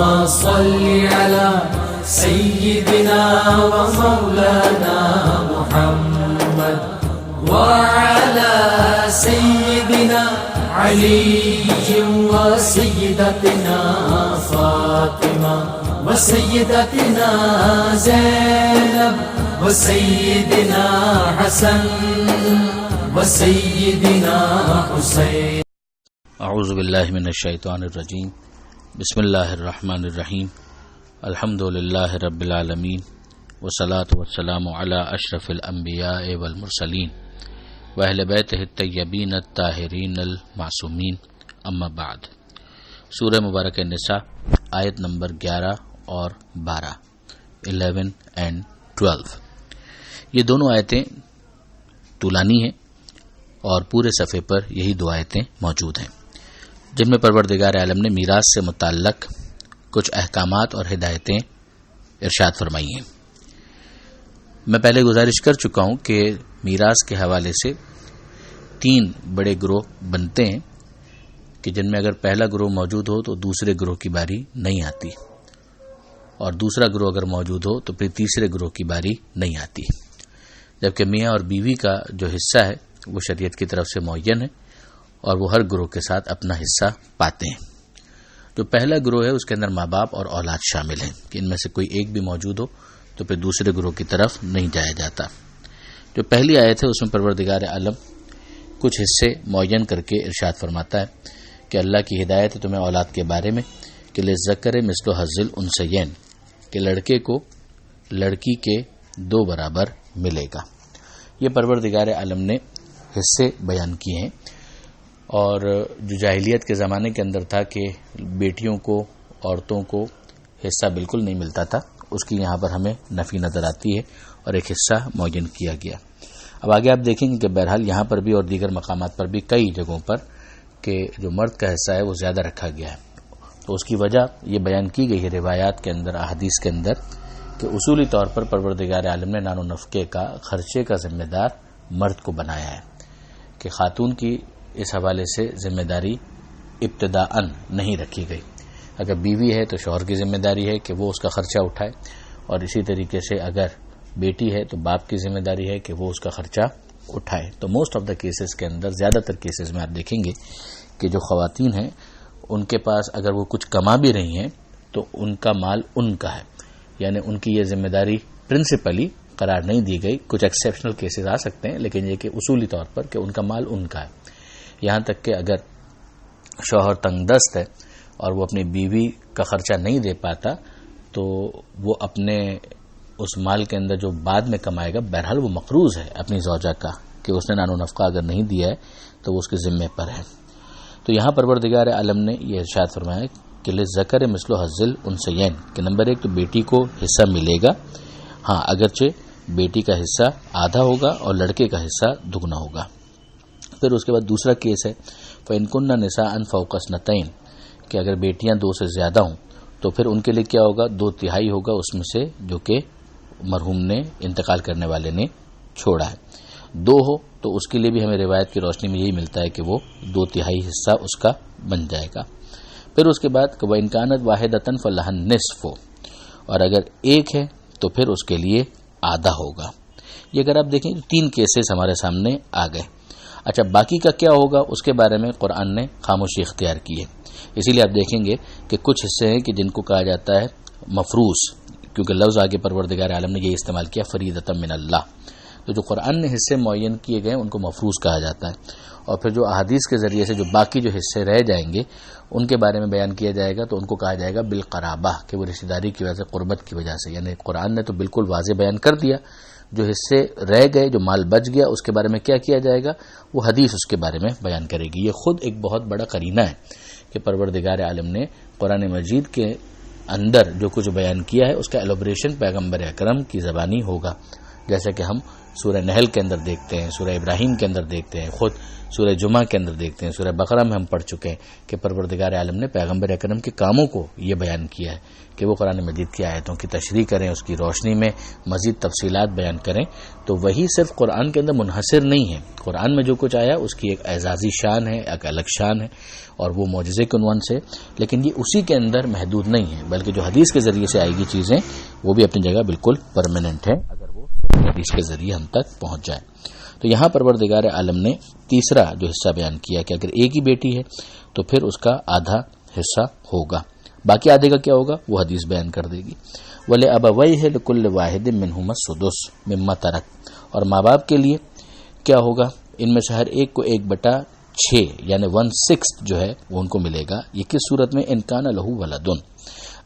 صل على سيدنا ومولانا محمد وعلى سيدنا علي وسيدتنا فاطمة وسيدتنا زينب وسيدنا حسن وسيدنا حسين. اعوذ باللہ من الشیطان الرجیم. بسم اللہ الرحمن الرحیم. الحمد للہ رب العالمین والصلاة والسلام علی اشرف الانبیاء والمرسلین واہل بیتہ الطیبین الطاہرین المعصومین. اما بعد. سورہ مبارکہ نساء آیت نمبر 11 اور 12 11 and 12. یہ دونوں آیتیں طولانی ہیں اور پورے صفحے پر یہی دو آیتیں موجود ہیں جن میں پروردگار عالم نے میراث سے متعلق کچھ احکامات اور ہدایتیں ارشاد فرمائی ہیں. میں پہلے گزارش کر چکا ہوں کہ میراث کے حوالے سے 3 بڑے گروہ بنتے ہیں کہ جن میں اگر پہلا گروہ موجود ہو تو دوسرے گروہ کی باری نہیں آتی، اور دوسرا گروہ اگر موجود ہو تو پھر تیسرے گروہ کی باری نہیں آتی. جبکہ میاں اور بیوی کا جو حصہ ہے وہ شریعت کی طرف سے معین ہے اور وہ ہر گروہ کے ساتھ اپنا حصہ پاتے ہیں. جو پہلا گروہ ہے اس کے اندر ماں باپ اور اولاد شامل ہیں کہ ان میں سے کوئی ایک بھی موجود ہو تو پھر دوسرے گروہ کی طرف نہیں جایا جاتا. جو پہلی آیت ہے اس میں پروردگار عالم کچھ حصے معین کر کے ارشاد فرماتا ہے کہ اللہ کی ہدایت ہے تمہیں اولاد کے بارے میں کہ للذکر مثل حظ الانثیین، کہ لڑکے کو لڑکی کے 2 برابر ملے گا. یہ پروردگار عالم نے حصے بیان کیے ہیں. اور جو جاہلیت کے زمانے کے اندر تھا کہ بیٹیوں کو عورتوں کو حصہ بالکل نہیں ملتا تھا، اس کی یہاں پر ہمیں نفی نظر آتی ہے اور ایک حصہ معین کیا گیا. اب آگے آپ دیکھیں گے کہ بہرحال یہاں پر بھی اور دیگر مقامات پر بھی کئی جگہوں پر کہ جو مرد کا حصہ ہے وہ زیادہ رکھا گیا ہے. تو اس کی وجہ یہ بیان کی گئی ہے روایات کے اندر، احادیث کے اندر، کہ اصولی طور پر پروردگار عالم نے نان و نفقے کا خرچے کا ذمہ دار مرد کو بنایا ہے کہ خاتون کی اس حوالے سے ذمہ داری ابتداءً نہیں رکھی گئی. اگر بیوی ہے تو شوہر کی ذمہ داری ہے کہ وہ اس کا خرچہ اٹھائے، اور اسی طریقے سے اگر بیٹی ہے تو باپ کی ذمہ داری ہے کہ وہ اس کا خرچہ اٹھائے. تو موسٹ آف دا کیسز کے اندر، زیادہ تر کیسز میں آپ دیکھیں گے کہ جو خواتین ہیں ان کے پاس اگر وہ کچھ کما بھی رہی ہیں تو ان کا مال ان کا ہے، یعنی ان کی یہ ذمہ داری پرنسپلی قرار نہیں دی گئی. کچھ ایکسیپشنل کیسز آ سکتے ہیں لیکن یہ کہ اصولی طور پر کہ ان کا مال ان کا ہے. یہاں تک کہ اگر شوہر تنگ دست ہے اور وہ اپنی بیوی کا خرچہ نہیں دے پاتا تو وہ اپنے اس مال کے اندر جو بعد میں کمائے گا، بہرحال وہ مقروض ہے اپنی زوجہ کا کہ اس نے نان و نفقہ اگر نہیں دیا ہے تو وہ اس کے ذمے پر ہے. تو یہاں پروردگار عالم نے یہ ارشاد فرمایا کہ للذکر مثل حظ الانثیین، کہ نمبر 1 تو بیٹی کو حصہ ملے گا، ہاں اگرچہ بیٹی کا حصہ آدھا ہوگا اور لڑکے کا حصہ دگنا ہوگا. پھر اس کے بعد دوسرا کیس ہے فَإِن كُنَّ نِسَاءً فَوْقَ اثْنَتَيْنِ، کہ اگر بیٹیاں 2 سے زیادہ ہوں تو پھر ان کے لیے کیا ہوگا، 2/3 ہوگا اس میں سے جو کہ مرحوم نے انتقال کرنے والے نے چھوڑا ہے. 2 ہو تو اس کے لیے بھی ہمیں روایت کی روشنی میں یہی ملتا ہے کہ وہ 2/3 حصہ اس کا بن جائے گا. پھر اس کے بعد وَإِن كَانَتْ وَاحِدَةً فَلَهَا النِّصْفُ، اور اگر ایک ہے تو پھر اس کے لیے آدھا ہوگا. یہ اگر آپ دیکھیں 3 کیسز ہمارے سامنے آ گئے. اچھا باقی کا کیا ہوگا اس کے بارے میں قرآن نے خاموشی اختیار کی ہے. اسی لیے آپ دیکھیں گے کہ کچھ حصے ہیں کہ جن کو کہا جاتا ہے مفروض، کیونکہ لفظ آگے پروردگار عالم نے یہ استعمال کیا فریضۃ من اللہ. تو جو قرآن نے حصے معین کیے گئے ان کو مفروض کہا جاتا ہے. اور پھر جو احادیث کے ذریعے سے جو باقی جو حصے رہ جائیں گے ان کے بارے میں بیان کیا جائے گا تو ان کو کہا جائے گا بالقرابہ، کہ وہ رشتہ داری کی وجہ سے، قربت کی وجہ سے. یعنی قرآن نے تو بالکل واضح بیان کر دیا، جو حصے رہ گئے، جو مال بچ گیا، اس کے بارے میں کیا کیا جائے گا وہ حدیث اس کے بارے میں بیان کرے گی. یہ خود ایک بہت بڑا قرینہ ہے کہ پروردگار عالم نے قرآن مجید کے اندر جو کچھ بیان کیا ہے اس کا ایلوبریشن پیغمبر اکرم کی زبانی ہوگا. جیسے کہ ہم سورہ نحل کے اندر دیکھتے ہیں، سورہ ابراہیم کے اندر دیکھتے ہیں، خود سورہ جمعہ کے اندر دیکھتے ہیں، سورہ بقرہ میں ہم پڑھ چکے ہیں کہ پروردگار عالم نے پیغمبر اکرم کے کاموں کو یہ بیان کیا ہے کہ وہ قرآن مجید کی آیتوں کی تشریح کریں، اس کی روشنی میں مزید تفصیلات بیان کریں. تو وہی صرف قرآن کے اندر منحصر نہیں ہے. قرآن میں جو کچھ آیا اس کی ایک اعزازی شان ہے، ایک الگ شان ہے، اور وہ معجزے کے عنوان سے، لیکن یہ اسی کے اندر محدود نہیں ہے، بلکہ جو حدیث کے ذریعے سے آئے گی چیزیں وہ بھی اپنی جگہ بالکل پرماننٹ ہے اگر وہ حدیث کے ذریعے ہم تک پہنچ جائے. تو یہاں پروردگار عالم نے تیسرا جو حصہ بیان کیا کہ اگر ایک ہی بیٹی ہے تو پھر اس کا آدھا حصہ ہوگا، باقی آدھے کا کیا ہوگا وہ حدیث بیان کر دے گی. وَلِأَبَوَيْهِ لِكُلِّ وَاحِدٍ مِّنْهُمَا السُّدُسُ مِمَّا تَرَكَ، اور ماں باپ کے لیے کیا ہوگا، ان میں سے ہر ایک کو 1/6 یعنی 1/6 جو ہے وہ ان کو ملے گا. یہ کس صورت میں؟ ان کان لہ ولد،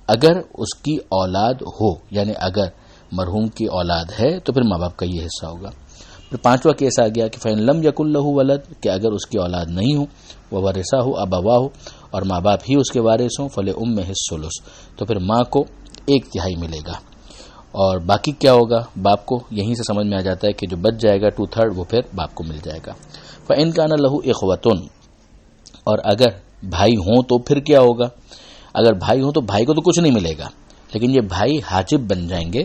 اگر اس کی اولاد ہو، یعنی اگر مرحوم کی اولاد ہے تو پھر ماں باپ کا یہ حصہ ہوگا. پھر پانچواں کیس آ گیا کہ فَإِن لَمْ يَكُن لَهُ وَلَدٌ، کہ اگر اس کی اولاد نہیں ہو، وَوَرِثَهُ أَبَوَاهُ، اور ماں باپ ہی اس کے وارث ہوں، فَلِأُمِّهِ الثُّلُثُ، تو پھر ماں کو 1/3 ملے گا. اور باقی کیا ہوگا باپ کو؟ یہیں سے سمجھ میں آ جاتا ہے کہ جو بچ جائے گا 2/3 وہ پھر باپ کو مل جائے گا. فَإِن كَانَ لَهُ إِخْوَةٌ، اور اگر بھائی ہوں تو پھر کیا ہوگا؟ اگر بھائی ہوں تو بھائی کو تو کچھ نہیں ملے گا، لیکن یہ بھائی حاجب بن جائیں گے،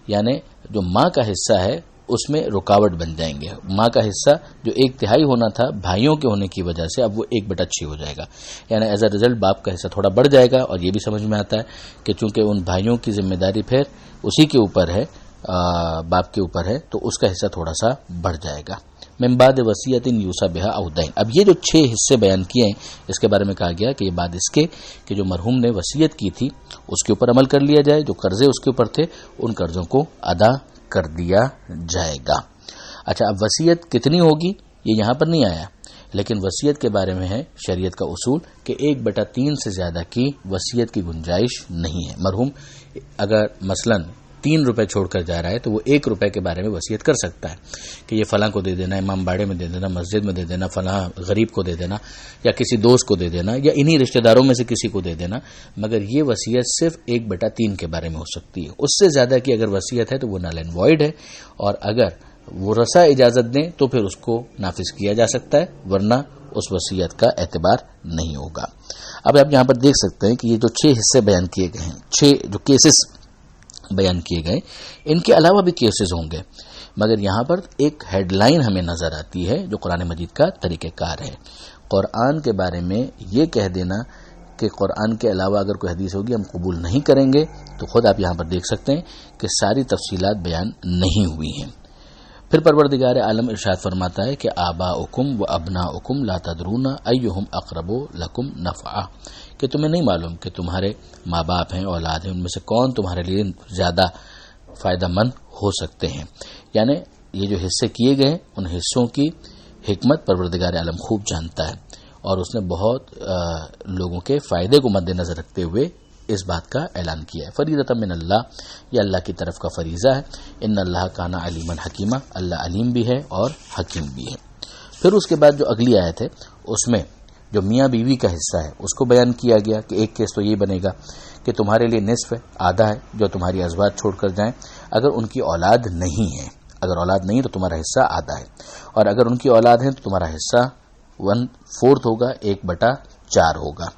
یعنی جو ماں کا حصہ ہے اس میں رکاوٹ بن جائیں گے. ماں کا حصہ جو 1/3 ہونا تھا بھائیوں کے ہونے کی وجہ سے اب وہ 1/6 ہو جائے گا، یعنی ایز اے رزلٹ باپ کا حصہ تھوڑا بڑھ جائے گا. اور یہ بھی سمجھ میں آتا ہے کہ چونکہ ان بھائیوں کی ذمہ داری پھر اسی کے اوپر ہے، باپ کے اوپر ہے، تو اس کا حصہ تھوڑا سا بڑھ جائے گا. من بعد وصیت یوصی بہا او دین. اب یہ جو 6 حصے بیان کیے ہیں اس کے بارے میں کہا گیا کہ یہ بعد اس کے کہ جو مرحوم نے وصیت کی تھی اس کے اوپر عمل کر لیا جائے، جو قرضے اس کے اوپر تھے ان قرضوں کو ادا کر دیا جائے گا. اچھا، اب وصیت کتنی ہوگی یہ یہاں پر نہیں آیا، لیکن وصیت کے بارے میں ہے شریعت کا اصول کہ 1/3 سے زیادہ کی وصیت کی گنجائش نہیں ہے. مرحوم اگر مثلا 3 روپے چھوڑ کر جا رہا ہے تو وہ 1 روپے کے بارے میں وصیت کر سکتا ہے کہ یہ فلاں کو دے دینا، امام باڑے میں دے دینا، مسجد میں دے دینا، فلاں غریب کو دے دینا، یا کسی دوست کو دے دینا، یا انہی رشتہ داروں میں سے کسی کو دے دینا. مگر یہ وصیت صرف 1/3 کے بارے میں ہو سکتی ہے. اس سے زیادہ کی اگر وصیت ہے تو وہ نل اینڈ وائڈ ہے، اور اگر ورثہ اجازت دیں تو پھر اس کو نافذ کیا جا سکتا ہے، ورنہ اس وصیت کا اعتبار نہیں ہوگا. اب آپ یہاں پر دیکھ سکتے ہیں کہ یہ جو 6 حصے بیان کیے گئے ہیں، 6 جو کیسز بیان کیے گئے، ان کے علاوہ بھی کیسز ہوں گے، مگر یہاں پر ایک ہیڈ لائن ہمیں نظر آتی ہے جو قرآن مجید کا طریقہ کار ہے. قرآن کے بارے میں یہ کہہ دینا کہ قرآن کے علاوہ اگر کوئی حدیث ہوگی ہم قبول نہیں کریں گے، تو خود آپ یہاں پر دیکھ سکتے ہیں کہ ساری تفصیلات بیان نہیں ہوئی ہیں. پھر پروردگار عالم ارشاد فرماتا ہے کہ آباؤکم و ابناؤکم لا تدرون ایہم اقرب لکم نفعا، کہ تمہیں نہیں معلوم کہ تمہارے ماں باپ ہیں، اولاد ہیں، ان میں سے کون تمہارے لیے زیادہ فائدہ مند ہو سکتے ہیں. یعنی یہ جو حصے کیے گئے ان حصوں کی حکمت پروردگار عالم خوب جانتا ہے، اور اس نے بہت لوگوں کے فائدے کو مد نظر رکھتے ہوئے اس بات کا اعلان کیا ہے. فریضۃ من اللہ، یہ اللہ کی طرف کا فریضہ ہے. ان اللہ کان علیما حکیما، اللہ علیم بھی ہے اور حکیم بھی ہے. پھر اس کے بعد جو اگلی آیت ہے اس میں جو میاں بیوی کا حصہ ہے اس کو بیان کیا گیا کہ ایک کیس تو یہ بنے گا کہ تمہارے لیے نصف ہے، آدھا ہے جو تمہاری ازواج چھوڑ کر جائیں اگر ان کی اولاد نہیں ہے. اگر اولاد نہیں تو تمہارا حصہ آدھا ہے، اور اگر ان کی اولاد ہے تو تمہارا حصہ 1/4 ہوگا، 1/4 ہوگا.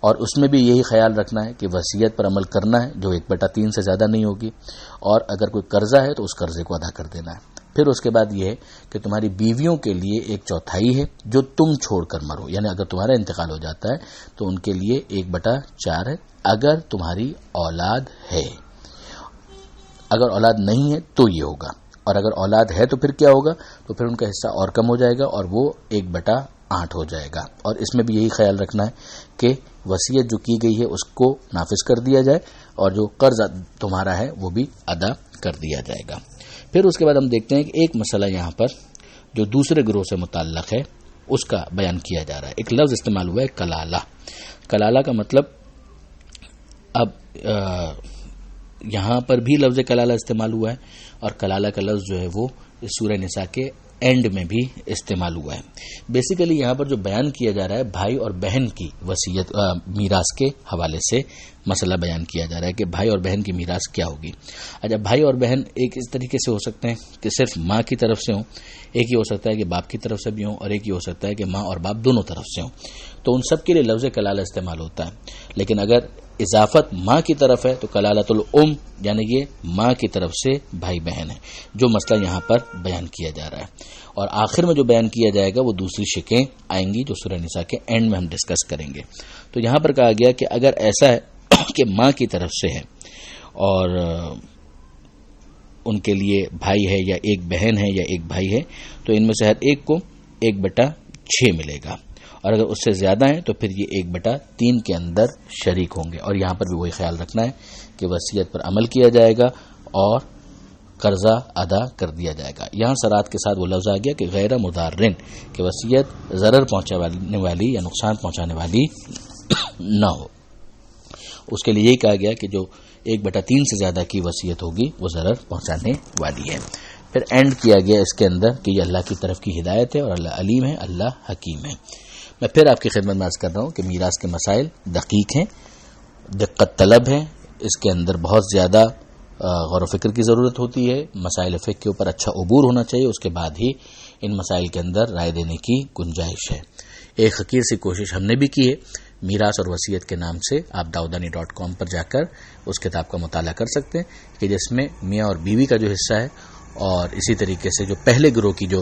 اور اس میں بھی یہی خیال رکھنا ہے کہ وصیت پر عمل کرنا ہے جو 1/3 سے زیادہ نہیں ہوگی، اور اگر کوئی قرضہ ہے تو اس قرضے کو ادا کر دینا ہے. پھر اس کے بعد یہ ہے کہ تمہاری بیویوں کے لیے 1/4 ہے جو تم چھوڑ کر مرو، یعنی اگر تمہارا انتقال ہو جاتا ہے تو ان کے لیے 1/4 ہے اگر تمہاری اولاد ہے. اگر اولاد نہیں ہے تو یہ ہوگا، اور اگر اولاد ہے تو پھر کیا ہوگا؟ تو پھر ان کا حصہ اور کم ہو جائے گا اور وہ 1/8 ہو جائے گا. اور اس میں بھی یہی خیال رکھنا ہے کہ وصیت جو کی گئی ہے اس کو نافذ کر دیا جائے، اور جو قرض تمہارا ہے وہ بھی ادا کر دیا جائے گا. پھر اس کے بعد ہم دیکھتے ہیں کہ ایک مسئلہ یہاں پر جو دوسرے گروہ سے متعلق ہے اس کا بیان کیا جا رہا ہے. ایک لفظ استعمال ہوا ہے کلالہ. کلالہ کا مطلب، اب یہاں پر بھی لفظ کلالہ استعمال ہوا ہے، اور کلالہ کا لفظ جو ہے وہ سورہ نساء کے اینڈ میں بھی استعمال ہوا ہے. بیسیکلی یہاں پر جو بیان کیا جا رہا ہے بھائی اور بہن کی وصیت میراث کے حوالے سے مسئلہ بیان کیا جا رہا ہے کہ بھائی اور بہن کی میراث کیا ہوگی. اچھا، بھائی اور بہن ایک اس طریقے سے ہو سکتے ہیں کہ صرف ماں کی طرف سے ہوں، ایک یہ ہو سکتا ہے کہ باپ کی طرف سے بھی ہوں، اور ایک یہ ہو سکتا ہے کہ ماں اور باپ دونوں طرف سے ہوں. تو ان سب کے لیے لفظ کلالہ استعمال ہوتا ہے. لیکن اگر اضافت ماں کی طرف ہے تو کلالۃ الام، یعنی یہ ماں کی طرف سے بھائی بہن ہے، جو مسئلہ یہاں پر بیان کیا جا رہا ہے. اور آخر میں جو بیان کیا جائے گا وہ دوسری شکیں آئیں گی جو سورہ نساء کے اینڈ میں ہم ڈسکس کریں گے. تو یہاں پر کہا گیا کہ اگر ایسا ہے کہ ماں کی طرف سے ہے اور ان کے لیے بھائی ہے یا ایک بہن ہے یا ایک بھائی ہے، تو ان میں سے ہر ایک کو 1/6 ملے گا. اور اگر اس سے زیادہ ہیں تو پھر یہ 1/3 کے اندر شریک ہوں گے. اور یہاں پر بھی وہی خیال رکھنا ہے کہ وصیت پر عمل کیا جائے گا اور قرضہ ادا کر دیا جائے گا. یہاں سرات کے ساتھ وہ لفظ آ گیا کہ غیر مضارن، کہ وصیت ضرر پہنچانے والی یا نقصان پہنچانے والی نہ ہو. اس کے لیے یہی کہا گیا کہ جو 1/3 سے زیادہ کی وصیت ہوگی وہ ضرر پہنچانے والی ہے. پھر اینڈ کیا گیا اس کے اندر کہ یہ اللہ کی طرف کی ہدایت ہے اور اللہ علیم ہے، اللہ حکیم ہے. میں پھر آپ کی خدمت میں عرض کر رہا ہوں کہ میراث کے مسائل دقیق ہیں، دقت طلب ہیں، اس کے اندر بہت زیادہ غور و فکر کی ضرورت ہوتی ہے. مسائل فقہ کے اوپر اچھا عبور ہونا چاہیے، اس کے بعد ہی ان مسائل کے اندر رائے دینے کی گنجائش ہے. ایک حقیر سی کوشش ہم نے بھی کی ہے، میراث اور وصیت کے نام سے آپ داودانی.com پر جا کر اس کتاب کا مطالعہ کر سکتے ہیں کہ جس میں میاں اور بیوی کا جو حصہ ہے اور اسی طریقے سے جو پہلے گروہ کی جو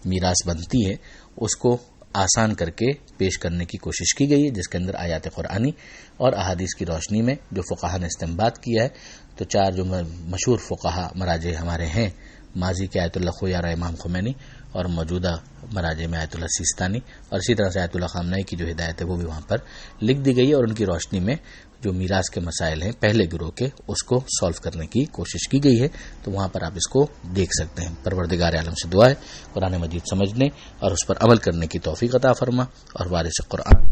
میراث بنتی ہے اس کو آسان کر کے پیش کرنے کی کوشش کی گئی ہے، جس کے اندر آیات قرآنی اور احادیث کی روشنی میں جو فقہا نے استنباط کیا ہے. تو 4 جو مشہور فقہا مراجع ہمارے ہیں، ماضی کے آیت اللہ خویارہ امام خمینی اور موجودہ مراجع میں آیت اللہ سیستانی اور اسی طرح سے آیت اللہ خامنئی کی جو ہدایت ہے وہ بھی وہاں پر لکھ دی گئی ہے، اور ان کی روشنی میں جو میراث کے مسائل ہیں پہلے گروہ کے اس کو سالو کرنے کی کوشش کی گئی ہے. تو وہاں پر آپ اس کو دیکھ سکتے ہیں. پروردگار عالم سے دعا ہے قرآن مجید سمجھنے اور اس پر عمل کرنے کی توفیق عطا فرما اور وارث قرآن